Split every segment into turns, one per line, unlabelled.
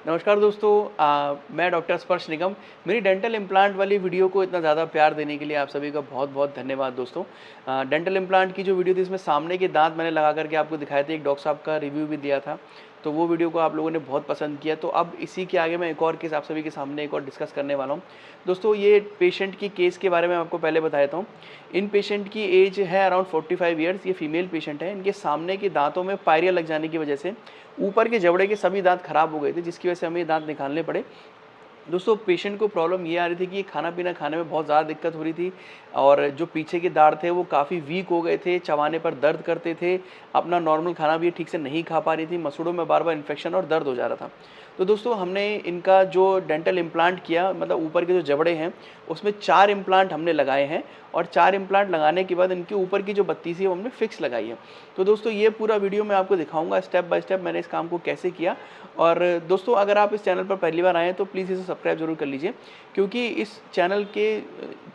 नमस्कार दोस्तों, मैं डॉक्टर स्पर्श निगम। मेरी डेंटल इम्प्लांट वाली वीडियो को इतना ज़्यादा प्यार देने के लिए आप सभी का बहुत बहुत धन्यवाद दोस्तों। डेंटल इम्प्लांट की जो वीडियो थी, इसमें सामने के दांत मैंने लगा करके आपको दिखाए थे, एक डॉक्टर साहब का रिव्यू भी दिया था, तो वो वीडियो को आप लोगों ने बहुत पसंद किया। तो अब इसी के आगे मैं एक और केस आप सभी के सामने एक और डिस्कस करने वाला हूँ। दोस्तों, ये पेशेंट की केस के बारे में आपको पहले बता देता हूँ। इन पेशेंट की एज है अराउंड 45 ईयर्स। ये फीमेल पेशेंट है। इनके सामने के दांतों में पायरिया लग जाने की वजह से ऊपर के जबड़े के सभी दांत खराब हो गए थे, जिसकी वजह से हमें ये दांत निकालने पड़े। दोस्तों, पेशेंट को प्रॉब्लम ये आ रही थी कि खाना पीना खाने में बहुत ज़्यादा दिक्कत हो रही थी और जो पीछे के दांत थे वो काफ़ी वीक हो गए थे, चबाने पर दर्द करते थे, अपना नॉर्मल खाना भी ठीक से नहीं खा पा रही थी, मसूड़ों में बार बार इन्फेक्शन और दर्द हो जा रहा था। तो दोस्तों, हमने इनका जो डेंटल इम्प्लांट किया, मतलब ऊपर के जो जबड़े हैं उसमें 4 इम्प्लांट हमने लगाए हैं और 4 इम्प्लांट लगाने के बाद इनके ऊपर की जो बत्तीसी है वो हमने फिक्स लगाई है। तो दोस्तों, ये पूरा वीडियो मैं आपको दिखाऊंगा स्टेप बाय स्टेप मैंने इस काम को कैसे किया। और दोस्तों, अगर आप इस चैनल पर पहली बार आए हैं तो प्लीज़ इसे सब्सक्राइब जरूर कर लीजिए, क्योंकि इस चैनल के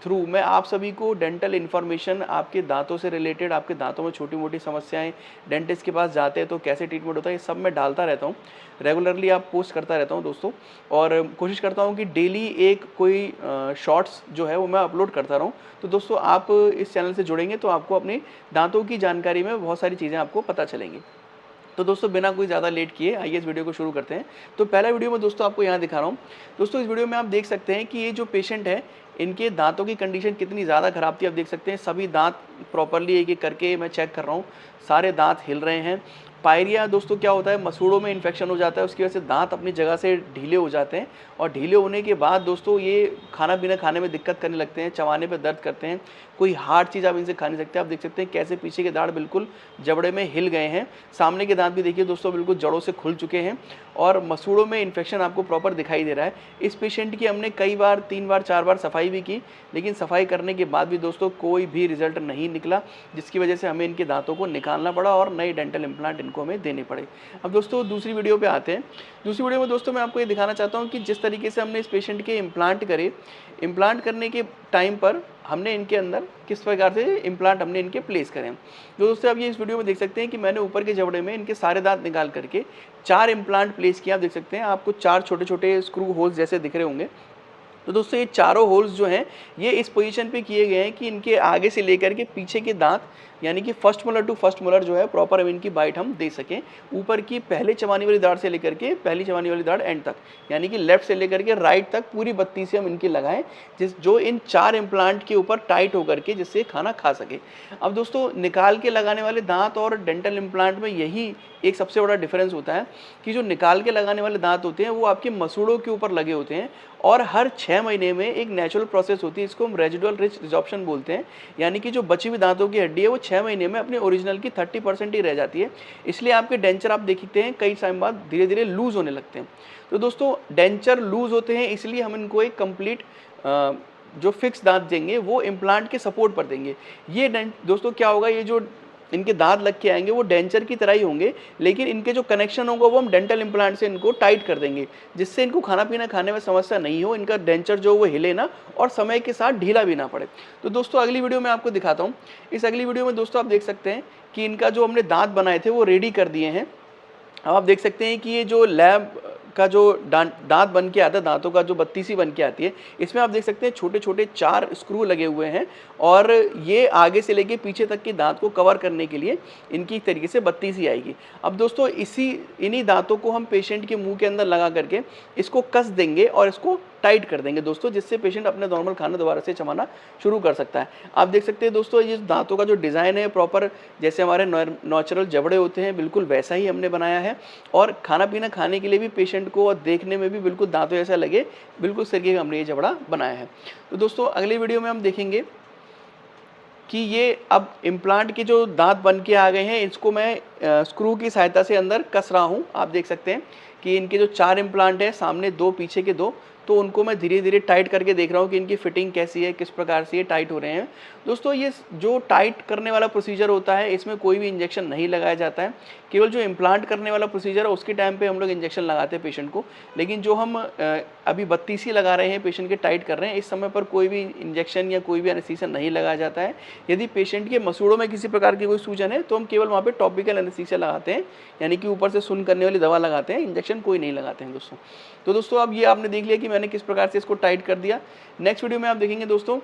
थ्रू मैं आप सभी को डेंटल इन्फॉर्मेशन, आपके दांतों से रिलेटेड, आपके दांतों में छोटी मोटी समस्याएं, डेंटिस्ट के पास जाते हैं तो कैसे ट्रीटमेंट होता है, ये सब मैं डालता रहता हूँ। रेगुलरली आप पोस्ट करता रहता हूँ दोस्तों, और कोशिश करता हूँ कि डेली एक कोई शॉर्ट्स जो है वो मैं अपलोड करता रहूँ। तो दोस्तों, आप इस चैनल से जुड़ेंगे तो आपको अपने दांतों की जानकारी में बहुत सारी चीज़ें आपको पता चलेंगी। तो दोस्तों, बिना कोई ज़्यादा लेट किए आइए इस वीडियो को शुरू करते हैं। तो पहला वीडियो में दोस्तों आपको यहाँ दिखा रहा हूँ। दोस्तों, इस वीडियो में आप देख सकते हैं कि ये जो पेशेंट है, इनके दांतों की कंडीशन कितनी ज़्यादा ख़राब थी। आप देख सकते हैं सभी दांत प्रॉपरली एक एक करके मैं चेक कर रहा हूँ, सारे दांत हिल रहे हैं। पायरिया दोस्तों क्या होता है, मसूड़ों में इन्फेक्शन हो जाता है, उसकी वजह से दांत अपनी जगह से ढीले हो जाते हैं और ढीले होने के बाद दोस्तों ये खाना पीना खाने में दिक्कत करने लगते हैं, चबाने पे दर्द करते हैं, कोई हार्ड चीज़ आप इनसे खा नहीं सकते। आप देख सकते हैं कैसे पीछे के दांत बिल्कुल जबड़े में हिल गए हैं। सामने के दांत भी देखिए दोस्तों बिल्कुल जड़ों से खुल चुके हैं और मसूड़ों में इन्फेक्शन आपको प्रॉपर दिखाई दे रहा है। इस पेशेंट की हमने कई बार 3 बार 4 बार सफाई भी की, लेकिन सफाई करने के बाद भी दोस्तों कोई भी रिजल्ट नहीं निकला, जिसकी वजह से हमें इनके दांतों को निकालना पड़ा और नए डेंटल इम्प्लांट इनको हमें देने पड़े। अब दोस्तों, दूसरी वीडियो पे आते हैं। दूसरी वीडियो में दोस्तों मैं आपको ये दिखाना चाहता हूँ कि जिस तरीके से हमने इस पेशेंट के इम्प्लांट करे, इम्प्लांट करने के टाइम पर हमने इनके अंदर किस प्रकार से इम्प्लांट हमने इनके प्लेस करें। तो दोस्तों, आप ये इस वीडियो में देख सकते हैं कि मैंने ऊपर के जबड़े में इनके सारे दांत निकाल करके 4 इम्प्लांट प्लेस किया। आप देख सकते हैं, आपको 4 छोटे छोटे स्क्रू होल्स जैसे दिख रहे होंगे। तो दोस्तों, ये चारों होल्स जो हैं ये इस पोजीशन पे किए गए हैं कि इनके आगे से लेकर के पीछे के दांत, यानी कि first molar to first molar जो है प्रॉपर अब इनकी बाइट हम दे सकें। ऊपर की पहले चबाने वाली दाढ़ से लेकर के पहली चबाने वाली दाढ़ एंड तक, यानी कि लेफ्ट से लेकर के राइट तक पूरी बत्ती से हम इनकी लगाएं, जो इन 4 इम्प्लांट के ऊपर टाइट होकर के जिससे खाना खा सके। अब दोस्तों, निकाल के लगाने वाले दांत और डेंटल इम्प्लांट में यही एक सबसे बड़ा डिफरेंस होता है कि जो निकाल के लगाने वाले दांत होते हैं वो आपके मसूड़ों के ऊपर लगे होते हैं और हर 6 महीने में एक नेचुरल प्रोसेस होती है, इसको हम रेजिडुअल रिच रिजॉर्प्शन बोलते हैं। यानी कि जो बची हुई दांतों की हड्डी है वो 6 महीने में अपने ओरिजिनल की 30% ही रह जाती है। इसलिए आपके डेंचर आप देखते हैं कई टाइम बाद धीरे धीरे लूज होने लगते हैं। तो दोस्तों, डेंचर लूज होते हैं, इसलिए हम इनको एक कंप्लीट जो फिक्स दांत देंगे वो इम्प्लांट के सपोर्ट पर देंगे। ये दोस्तों क्या होगा, ये जो इनके दांत लग के आएंगे वो डेंचर की तरह ही होंगे, लेकिन इनके जो कनेक्शन होगा वो हम डेंटल इम्प्लांट से इनको टाइट कर देंगे, जिससे इनको खाना पीना खाने में समस्या नहीं हो, इनका डेंचर जो वो हिले ना और समय के साथ ढीला भी ना पड़े। तो दोस्तों, अगली वीडियो में आपको दिखाता हूँ। इस अगली वीडियो में दोस्तों आप देख सकते हैं कि इनका जो हमने दांत बनाए थे वो रेडी कर दिए हैं। अब आप देख सकते हैं कि ये जो लैब का जो दांत बन के आता है, दांतों का जो बत्तीसी बन के आती है, इसमें आप देख सकते हैं छोटे छोटे 4 स्क्रू लगे हुए हैं और ये आगे से लेके पीछे तक के दांत को कवर करने के लिए इनकी एक तरीके से बत्तीसी आएगी। अब दोस्तों, इन्हीं दांतों को हम पेशेंट के मुंह के अंदर लगा करके इसको कस देंगे और इसको टाइट कर देंगे दोस्तों, जिससे पेशेंट अपने नॉर्मल खाना दोबारा से चबाना शुरू कर सकता है। आप देख सकते हैं दोस्तों, ये दांतों का जो डिज़ाइन है प्रॉपर जैसे हमारे नेचुरल जबड़े होते हैं बिल्कुल वैसा ही हमने बनाया है और खाना पीना खाने के लिए भी पेशेंट को और देखने में भी बिल्कुल दांतों जैसा लगे, बिल्कुल तरीके का हमने ये जबड़ा बनाया है। तो दोस्तों, अगले वीडियो में हम देखेंगे कि ये अब इम्प्लांट के जो दांत बन के आ गए हैं, इसको मैं स्क्रू की सहायता से अंदर कस रहा हूँ। आप देख सकते हैं कि इनके जो 4 इम्प्लांट हैं, सामने 2 पीछे के 2, तो उनको मैं धीरे-धीरे टाइट करके देख रहा हूँ कि इनकी फिटिंग कैसी है, किस प्रकार से ये टाइट हो रहे हैं। दोस्तों ये जो टाइट करने वाला प्रोसीजर होता है, इसमें कोई भी इंजेक्शन नहीं लगाया जाता है। केवल जो इम्प्लांट करने वाला प्रोसीजर है उसके टाइम पे हम लोग इंजेक्शन लगाते हैं पेशेंट को। लेकिन जो हम अभी 32 ही लगा रहे हैं, पेशेंट के टाइट कर रहे हैं, इस समय पर कोई भी इंजेक्शन या कोई भी एनेस्थीसिया नहीं लगाया जाता है। यदि पेशेंट के मसूड़ों में किसी प्रकार की कोई सूजन है तो हम केवल वहाँ पे टॉपिकल एनेस्थीसिया लगाते हैं, यानी कि ऊपर से सुन्न करने वाली दवा लगाते हैं, इंजेक्शन कोई नहीं लगाते हैं दोस्तों। तो दोस्तों अब ये आपने देख लिया कि मैंने किस प्रकार से इसको टाइट कर दिया। नेक्स्ट वीडियो में आप देखेंगे दोस्तों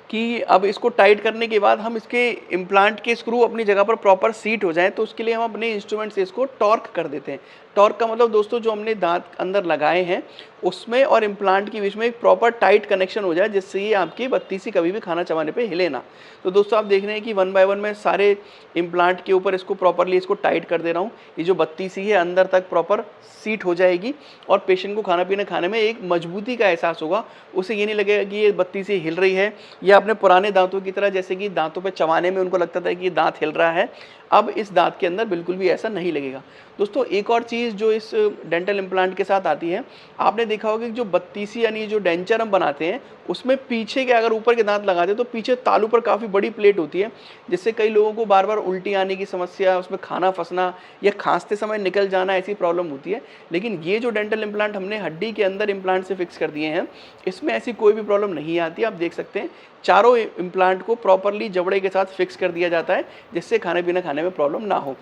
कि अब इसको टाइट करने के बाद हम इसके इम्प्लांट के स्क्रू अपनी जगह पर प्रॉपर सीट हो जाएं, तो उसके लिए हम अपने इंस्ट्रूमेंट से इसको टॉर्क कर देते हैं। टॉर्क का मतलब दोस्तों जो हमने दांत अंदर लगाए हैं उसमें और इम्प्लांट के बीच में एक प्रॉपर टाइट कनेक्शन हो जाए, जिससे ये आपकी बत्तीसी कभी भी खाना चबाने पे हिले ना। तो दोस्तों आप देख रहे हैं कि 1 बाय 1 मैं सारे इम्प्लांट के ऊपर इसको प्रॉपरली इसको टाइट कर दे रहा हूँ। ये जो बत्तीसी है अंदर तक प्रॉपर सीट हो जाएगी और पेशेंट को खाना पीना खाने में एक मजबूती का एहसास होगा। उसे ये नहीं लगेगा कि ये बत्तीसी हिल रही है, या अपने पुराने दांतों की तरह जैसे कि दांतों पे चबाने में उनको लगता था कि ये दांत हिल रहा है, अब इस दांत के अंदर बिल्कुल भी ऐसा नहीं लगेगा। दोस्तों एक और चीज़ जो इस डेंटल इम्प्लांट के साथ आती है, आपने देखा होगा कि जो बत्तीसी यानी जो डेंचर हम बनाते हैं उसमें पीछे के अगर ऊपर के दांत लगाते हैं तो पीछे तालू पर काफ़ी बड़ी प्लेट होती है, जिससे कई लोगों को बार बार उल्टी आने की समस्या, उसमें खाना फंसना या खांसते समय निकल जाना, ऐसी प्रॉब्लम होती है। लेकिन ये जो डेंटल इम्प्लांट हमने हड्डी के अंदर इम्प्लांट से फिक्स कर दिए हैं, इसमें ऐसी कोई भी प्रॉब्लम नहीं आती। आप देख सकते हैं चारों इम्प्लांट को प्रॉपरली जबड़े के साथ फिक्स कर दिया जाता है, जिससे खाने पीना खाने में प्रॉब्लम ना हो।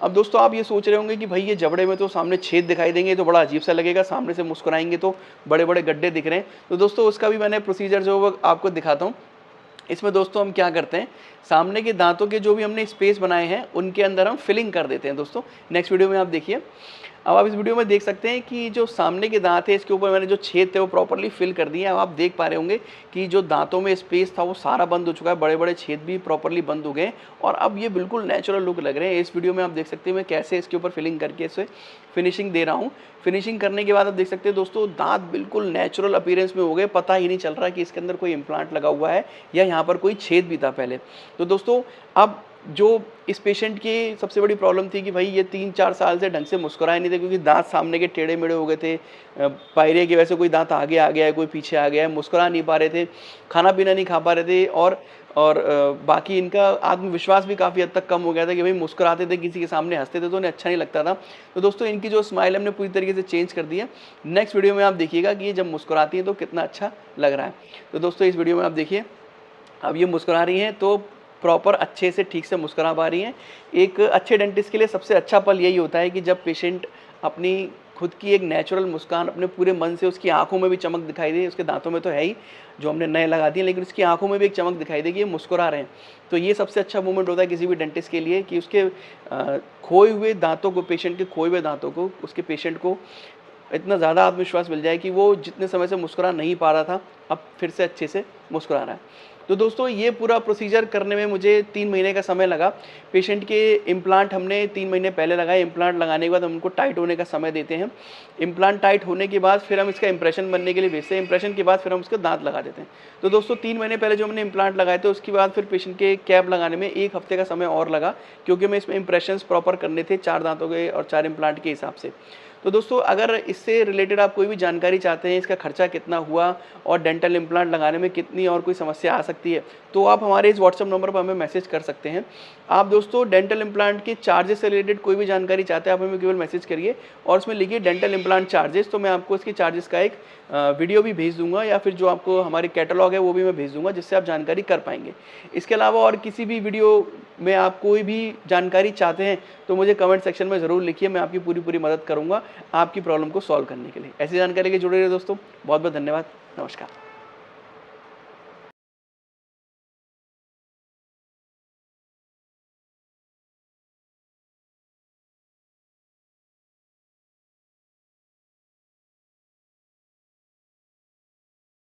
अब दोस्तों आप ये सोच रहे होंगे कि भाई ये जबड़े में तो सामने छेद दिखाई देंगे तो बड़ा अजीब सा लगेगा, सामने से मुस्कुराएंगे तो बड़े बड़े गड्ढे दिख रहे हैं। तो दोस्तों उसका भी मैंने प्रोसीजर जो वो आपको दिखाता हूँ। इसमें दोस्तों हम क्या करते हैं, सामने के दांतों के जो भी हमने स्पेस बनाए हैं उनके अंदर हम फिलिंग कर देते हैं दोस्तों। नेक्स्ट वीडियो में आप देखिए। अब आप इस वीडियो में देख सकते हैं कि जो सामने के दांत है इसके ऊपर मैंने जो छेद थे वो प्रॉपर्ली फिल कर दिए हैं। अब आप देख पा रहे होंगे कि जो दांतों में स्पेस था वो सारा बंद हो चुका है, बड़े बड़े छेद भी प्रॉपर्ली बंद हो गए और अब ये बिल्कुल नेचुरल लुक लग रहे हैं। इस वीडियो में आप देख सकते हैं मैं कैसे इसके ऊपर फिलिंग करके इसे फिनिशिंग दे रहा हूँ। फिनिशिंग करने के बाद आप देख सकते हैं दोस्तों दांत बिल्कुल नेचुरल अपीयरेंस में हो गए, पता ही नहीं चल रहा कि इसके अंदर कोई इम्प्लांट लगा हुआ है या यहाँ पर कोई छेद भी था पहले। तो दोस्तों अब जो इस पेशेंट की सबसे बड़ी प्रॉब्लम थी कि भाई ये 3-4 साल से ढंग से मुस्कुराए नहीं थे, क्योंकि दांत सामने के टेढ़े मेढ़े हो गए थे, पायरिया की वजह से कोई दांत आगे आ गया है, कोई पीछे आ गया है, मुस्कुरा नहीं पा रहे थे, खाना पीना नहीं खा पा रहे थे और बाकी इनका आत्मविश्वास भी काफ़ी हद तक कम हो गया था कि भाई मुस्कुराते थे, किसी के सामने हंसते थे तो उन्हें अच्छा नहीं लगता था। तो दोस्तों इनकी जो स्माइल हमने पूरी तरीके से चेंज कर दी है। नेक्स्ट वीडियो में आप देखिएगा कि ये जब मुस्कुराती है तो कितना अच्छा लग रहा है। तो दोस्तों इस वीडियो में आप देखिए, अब ये मुस्कुरा रही हैं तो प्रॉपर अच्छे से ठीक से मुस्कुरा पा रही हैं। एक अच्छे डेंटिस्ट के लिए सबसे अच्छा पल यही होता है कि जब पेशेंट अपनी खुद की एक नेचुरल मुस्कान अपने पूरे मन से, उसकी आंखों में भी चमक दिखाई दे, उसके दांतों में तो है ही जो हमने नए लगा दिए, लेकिन उसकी आंखों में भी एक चमक दिखाई दे कि ये मुस्कुरा रहे हैं। तो ये सबसे अच्छा मोमेंट होता है किसी भी डेंटिस्ट के लिए कि उसके खोए हुए दांतों को, पेशेंट के खोए हुए दांतों को, उसके पेशेंट को इतना ज़्यादा आत्मविश्वास मिल जाए कि वो जितने समय से मुस्कुरा नहीं पा रहा था अब फिर से अच्छे से मुस्कुरा रहा है। तो दोस्तों ये पूरा प्रोसीजर करने में मुझे 3 महीने का समय लगा। पेशेंट के इम्प्लांट हमने 3 महीने पहले लगाए। इम्प्लांट लगाने के बाद हम उनको टाइट होने का समय देते हैं। इम्प्लांट टाइट होने के बाद फिर हम इसका इंप्रेशन बनने के लिए भेजते हैं। इंप्रेशन के बाद फिर हम उसके दांत लगा देते हैं। तो दोस्तों 3 महीने पहले जो हमने इम्प्लांट लगाए थे उसके बाद फिर पेशेंट के कैप लगाने में 1 हफ्ते का समय और लगा, क्योंकि हमें इसमें इंप्रेशंस प्रॉपर करने थे 4 दांतों के और 4 इम्प्लांट के हिसाब से। तो दोस्तों अगर इससे रिलेटेड आप कोई भी जानकारी चाहते हैं, इसका खर्चा कितना हुआ और डेंटल इम्प्लांट लगाने में कितनी और कोई समस्या आ सकती है, तो आप हमारे इस व्हाट्सएप नंबर पर हमें मैसेज कर सकते हैं। आप दोस्तों डेंटल इम्प्लांट के चार्जेस से रिलेटेड कोई भी जानकारी चाहते हैं, आप हमें केवल मैसेज करिए और उसमें लिखिए डेंटल इम्प्लांट चार्जेस, तो मैं आपको इसके चार्जेस का एक वीडियो भी भेज दूंगा, या फिर जो आपको हमारी कैटलॉग है वो भी मैं भेज दूंगा, जिससे आप जानकारी कर पाएंगे। इसके अलावा और किसी भी वीडियो में आप कोई भी जानकारी चाहते हैं तो मुझे कमेंट सेक्शन में ज़रूर लिखिए, मैं आपकी पूरी मदद करूंगा आपकी प्रॉब्लम को सॉल्व करने के लिए। ऐसी जानकारी के जुड़े रहिए दोस्तों। बहुत बहुत धन्यवाद। नमस्कार।